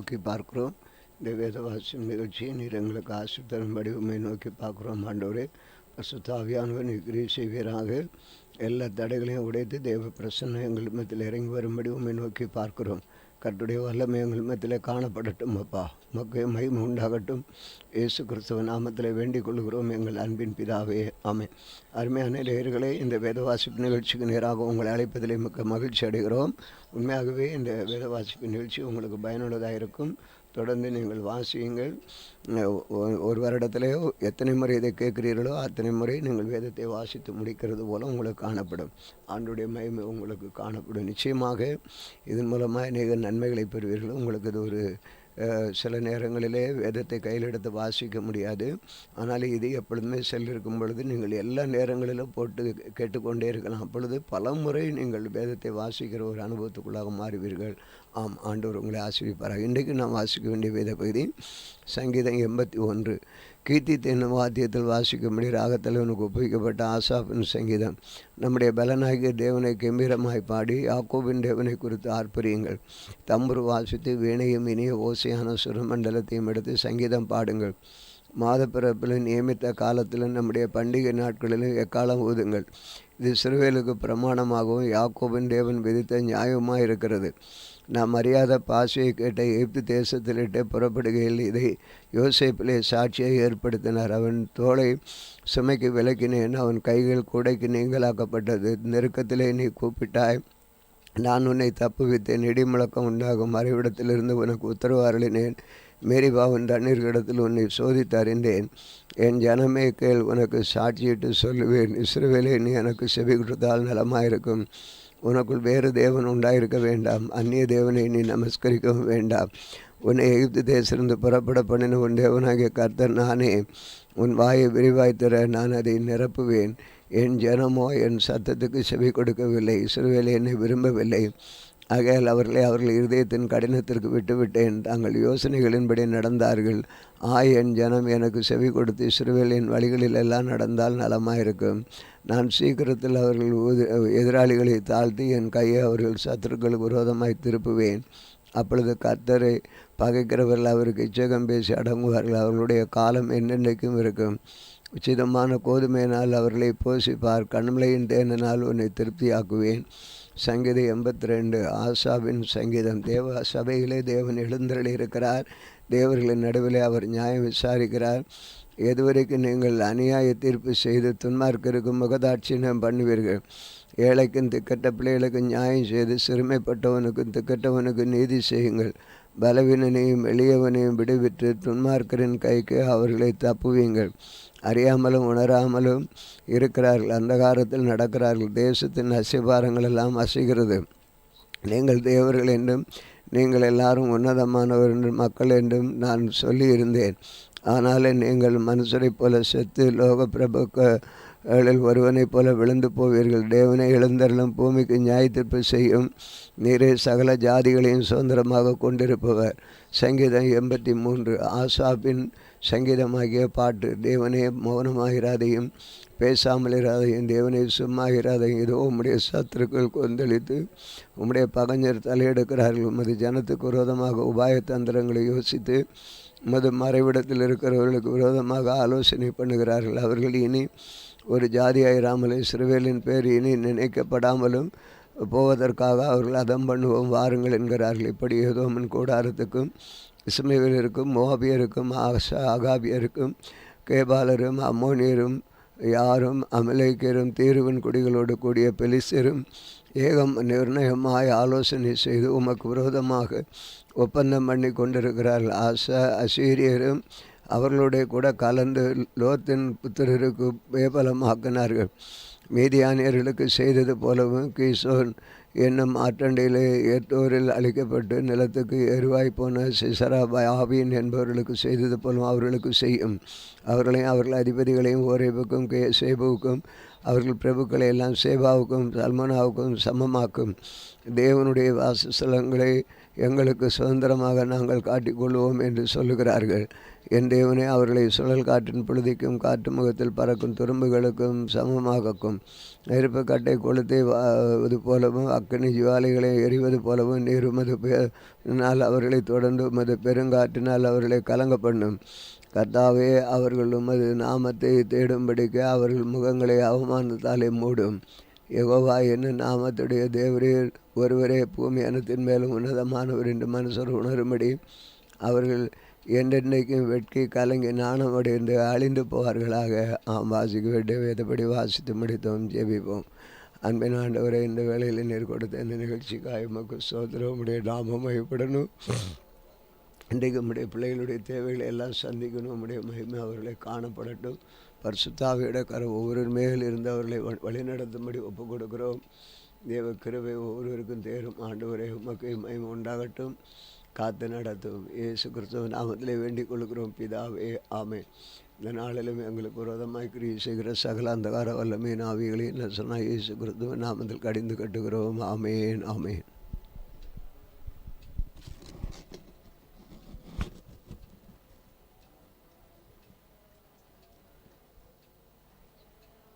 நோக்கி பார்க்கிறோம். இந்த வேதவாசியம் நிகழ்ச்சியை நீர் எங்களுக்கு ஆசீர்வதிக்கும்படி உம்மை நோக்கி பார்க்கிறோம். ஆண்டவரே, பரிசுத்த ஆவியானவர் நீர் கிரியை செய்வீராக. எல்லா தடைகளையும் உடைத்து தேவ பிரசன்னம் எங்கள் மத்தியில் இறங்கி வரும்படி உம்மை நோக்கி பார்க்கிறோம். கர்த்தருடைய வல்லமை எங்கள் மத்தியில் காணப்படட்டும். அப்பா, உமக்கு மகிமை உண்டாகட்டும். இயேசு கிறிஸ்துவ நாமத்தில் வேண்டிக் கொள்கிறோம் எங்கள் அன்பின் பிதாவே, ஆமென். அருமையான நேயர்களே, இந்த வேதவாசிப்பு நிகழ்ச்சிக்கு நேராக உங்களை அழைப்பதிலே மிக்க மகிழ்ச்சி அடைகிறோம். உண்மையாகவே இந்த வேதவாசிப்பு நிகழ்ச்சி உங்களுக்கு பயனுள்ளதாக இருக்கும். தொடர்ந்து நீங்கள் வாசியுங்கள். ஒரு வருடத்திலே எத்தனை முறை இதை கேட்கிறீர்களோ அத்தனை முறை நீங்கள் வேதத்தை வாசித்து முடிக்கிறது போல உங்களுக்கு காணப்படும். ஆண்டுடைய மகிமை உங்களுக்கு காணப்படும். நிச்சயமாக இதன் மூலமாக அநேக நன்மைகளை பெறுவீர்கள். உங்களுக்கு இது ஒரு சில நேரங்களிலே வேதத்தை கையில் எடுத்து வாசிக்க முடியாது. ஆனால் இது எப்பொழுதுமே செல்லிருக்கும் பொழுது நீங்கள் எல்லா நேரங்களிலும் போட்டு கேட்டுக்கொண்டே இருக்கலாம். அப்பொழுது பல முறை நீங்கள் வேதத்தை வாசிக்கிற ஒரு அனுபவத்துக்குள்ளாக மாறுவீர்கள். ஆம், ஆண்டவர் உங்களை ஆசீர்வதிப்பாராக. இன்றைக்கு நாம் வாசிக்க வேண்டிய வேத பகுதி சங்கீதம் 81. கீர்த்தி என்னும் வாத்தியத்தில் வாசிக்கும்படி ராகத்தலைவனுக்கு ஒப்புவிக்கப்பட்ட ஆசாப்பின் சங்கீதம். நம்முடைய பலனாகிய தேவனை கம்பீரமாய் பாடி யாக்கோபின் தேவனை குறித்து ஆர்ப்பரியுங்கள். தம்புரு வாசித்து வீணையும் இனிய ஓசையான சுரமண்டலத்தையும் எடுத்து சங்கீதம் பாடுங்கள். மாத பிறப்பில் நியமித்த காலத்திலும் நம்முடைய பண்டிகை நாட்களிலும் எக்காலம் ஊதுங்கள். இது சிறுவேலுக்கு பிரமாணமாகவும் யாக்கோபின் தேவன் விதித்த நியாயமாக இருக்கிறது. நாம் அறியாத பாஷையை கேட்ட எகிப்து தேசத்திலிட்டே புறப்படுகையில் இதை யோசேப்பிலே சாட்சியை ஏற்படுத்தினார். அவன் தோளை சுமைக்கு விலக்கினேன், அவன் கைகள் கூடைக்கு நீங்களாக்கப்பட்டது. நெருக்கத்திலே நீ கூப்பிட்டாய், நான் உன்னை தப்புவித்தேன். இடி முழக்கம் உண்டாகும் மறைவிடத்திலிருந்து உனக்கு உத்தரவு அருளினேன். மேரிபாவின் தண்ணீர்கிடத்தில் உன்னை சோதித்து அறிந்தேன். என் ஜனமே கேள், உனக்கு சாட்சியிட்டு சொல்லுவேன். இஸ்ரவேலே, நீ எனக்கு செவி கொடுத்தால் நலமாயிருக்கும். உனக்குள் வேறு தேவன் உண்டாயிருக்க வேண்டாம். அந்நிய தேவனை நீ நமஸ்கரிக்கவும் வேண்டாம். உன்னை எகிப்து தேசத்திலிருந்து புறப்பட பண்ணின உன் தேவனாகிய கர்த்தர் நானே. உன் வாயை விரிவாய்த்தர நான் அதை நிரப்புவேன். என் ஜனமோ என் சத்தத்துக்கு செவி கொடுக்கவில்லை. இஸ்ரவேலே என்னை விரும்பவில்லை. ஆகையால் அவர்கள் இருதயத்தின் கடினத்திற்கு விட்டுவிட்டேன். தங்கள் யோசனைகளின்படி நடந்தார்கள். என் ஜனம் எனக்கு செவி கொடுத்து இஸ்ரவேலின் வழிகளில் எல்லாம் நடந்தால் நலமாயிருக்கும். நான் சீக்கிரத்தில் அவர்கள் எதிராளிகளை தாழ்த்தி என் கையை அவர்கள் சத்துருக்களுக்கு விரோதமாய் திருப்புவேன். அப்பொழுது கர்த்தரை பகைக்கிறவர்கள் அவருக்கு இச்சகம் பேசி அடங்குவார்கள். அவர்களுடைய காலம் என்னென்றைக்கும் இருக்கும். உச்சிதமான கோதுமையினால் அவர்களை போஷிப்பார். கண்மலையின் தேனினால் உன்னை திருப்தியாக்குவேன். சங்கீதம் 82. ஆசாவின் சங்கீதம். தேவ சபையிலே தேவன் எழுந்தருளி இருக்கிறார். தேவர்களின் நடுவிலே அவர் நியாயம் விசாரிக்கிறார். எதுவரைக்கும் நீங்கள் அநியாய தீர்ப்பு செய்து துன்மார்க்கருக்கும் முகதாட்சியம் பண்ணுவீர்கள். ஏழைக்கும் திக்கட்ட பிள்ளைகளுக்கு நியாயம் செய்து சிறுமைப்பட்டவனுக்கும் திக்கட்டவனுக்கு நீதி செய்யுங்கள். பலவீனனையும் எளியவனையும் விடுவிட்டு துன்மார்க்கரின் கைக்கு அவர்களை தப்புவீங்கள். அறியாமலும் உணராமலும் இருக்கிறார்கள், அந்தகாரத்தில் நடக்கிறார்கள். தேசத்தின் அசிபாரங்கள் எல்லாம் அசைகிறது. நீங்கள் தேவர்கள் என்றும் நீங்கள் எல்லாரும் உன்னதமானவர் என்றும் மக்கள் என்றும் நான் சொல்லியிருந்தேன். ஆனாலும் நீங்கள் மனுஷரைப் போல செத்து லோக பிரபுக்களில் ஒருவனைப் போல விழுந்து போவீர்கள். தேவனை எழுந்தருளும் பூமிக்கு நியாயத்தீர்ப்பு செய்யும் நீரே சகல ஜாதிகளையும் சுதந்திரமாக கொண்டிருப்பவர். சங்கீதம் 83. ஆசாப்பின் சங்கீதமாகிய பாட்டு. தேவனே மௌனமாகிறாதையும் பேசாமல் இராதையும், தேவனை சும்மாகிறாதையும். இதோ உம்முடைய சத்துருக்கள் கொந்தளித்து உம்முடைய பகைஞர் தலையெடுக்கிறார்கள். உமது ஜனத்துக்கு விரோதமாக உபாய தந்திரங்களை யோசித்து உமது மறைவிடத்தில் இருக்கிறவர்களுக்கு விரோதமாக ஆலோசனை பண்ணுகிறார்கள். அவர்கள் இனி ஒரு ஜாதியாயிராமலும் இஸ்ரவேலின் பேர் இனி நினைக்கப்படாமலும் போவதற்காக அவர்கள் அதம் பண்ணுவோம் வாருங்கள் என்கிறார்கள். இப்படி ஏதோமின் கூடாரத்துக்கும் இஸ்மவேலருக்கும் மோவாபியருக்கும் ஆகாபியருக்கும் கேபாலரும் அம்மோனியரும் யாரும் அமலேக்கியரும் தீருவின் குடிகளோடு கூடிய பெலிஸ்தரும் ஏகம் நிர்ணயமாய் ஆலோசனை செய்து உமக்கு விரோதமாக ஒப்பந்தம் பண்ணி கொண்டிருக்கிறார்கள். அசீரியரும் அவர்களுடைய கூட கலந்து லோத்தின் புத்திரருக்கு பேபலமாக்கினார்கள். மீதியானியர்களுக்கு செய்தது போலவும் கீசோன் என்னும் ஆற்றண்டையிலே ஏற்றோரில் அழிக்கப்பட்டு நிலத்துக்கு எருவாய் போன சிசரா ஆபீன் என்பவர்களுக்கு செய்தது போலும் அவர்களுக்கு செய்யும். அவர்களையும் அவர்கள் அதிபதிகளையும் ஓரேபுக்கும் சேபுவுக்கும் அவர்கள் பிரபுக்களை எல்லாம் சேபாவுக்கும் சல்மனாவுக்கும் சமமாக்கும். தேவனுடைய வாசஸ்தலங்களை எங்களுக்கு சுதந்திரமாக நாங்கள் காட்டிக்கொள்வோம் என்று சொல்லுகிறார்கள். என் தேவனே, அவர்களை சுழல் காற்றின் புழுதிக்கும் காற்று முகத்தில் பறக்கும் துரும்புகளுக்கும் சமமாக்கும். நெருப்பு கட்டை கொளுத்தை இது போலவும் அக்கினி ஜுவாலைகளை எறிவது போலவும் நீர் உமது அவர்களை தொடர்ந்து உமது பெருங்காற்றினால் அவர்களை கலங்க பண்ணும். கர்த்தாவே, அவர்கள் உமது நாமத்தை தேடும்படிக்கு அவர்கள் முகங்களை அவமானத்தாலே மூடும். யெகோவா என்னும் நாமத்துடைய தேவரீர் ஒருவரே பூமி அனைத்தின் மேலும் உன்னதமானவர் என்று மனுஷர் உணரும்படி அவர்கள் என்றென்றைக்கும் வெட்கி கலங்கி நாணமடைந்து அழிந்து போவார்களாக. வாசிக்க வேண்டிய வேதப்படி வாசித்து முடித்தோம். ஜெபிப்போம். அன்பின் ஆண்டவரை, இந்த வேளையில் நீர் கொடுத்த இந்த நிகழ்ச்சிக்காக உமக்கு ஸ்தோத்திரம். உம்முடைய நாமம் மகிமைப்படணும். இன்றைக்கு நம்முடைய பிள்ளைகளுடைய தேவைகளை எல்லாம் சந்திக்கணும். நம்முடைய மகிமை அவர்களை காணப்படட்டும். பரிசுத்தாவியிட ஒவ்வொரு மேல் இருந்து அவர்களை வழிநடத்தும்படி ஒப்புக் கொடுக்கிறோம். தேவ கிருபை ஒவ்வொருவருக்கும் தேரும். ஆண்டவரே, உமக்கு மகிமை உண்டாகட்டும். காத்து நடத்தும். இயேசு கிறிஸ்துவ நாமத்திலே வேண்டிக் கொள்கிறோம் பிதாவே, ஆமென். இந்த நாளிலும் எங்களுக்கு விரோதமாய் கிரியை செய்கிற சகல அந்தகார வல்லமையின் ஆவிகளை நசனாய் இயேசு கிறிஸ்துவ நாமத்தில் கடிந்து கட்டுகிறோம். ஆமென், ஆமென்.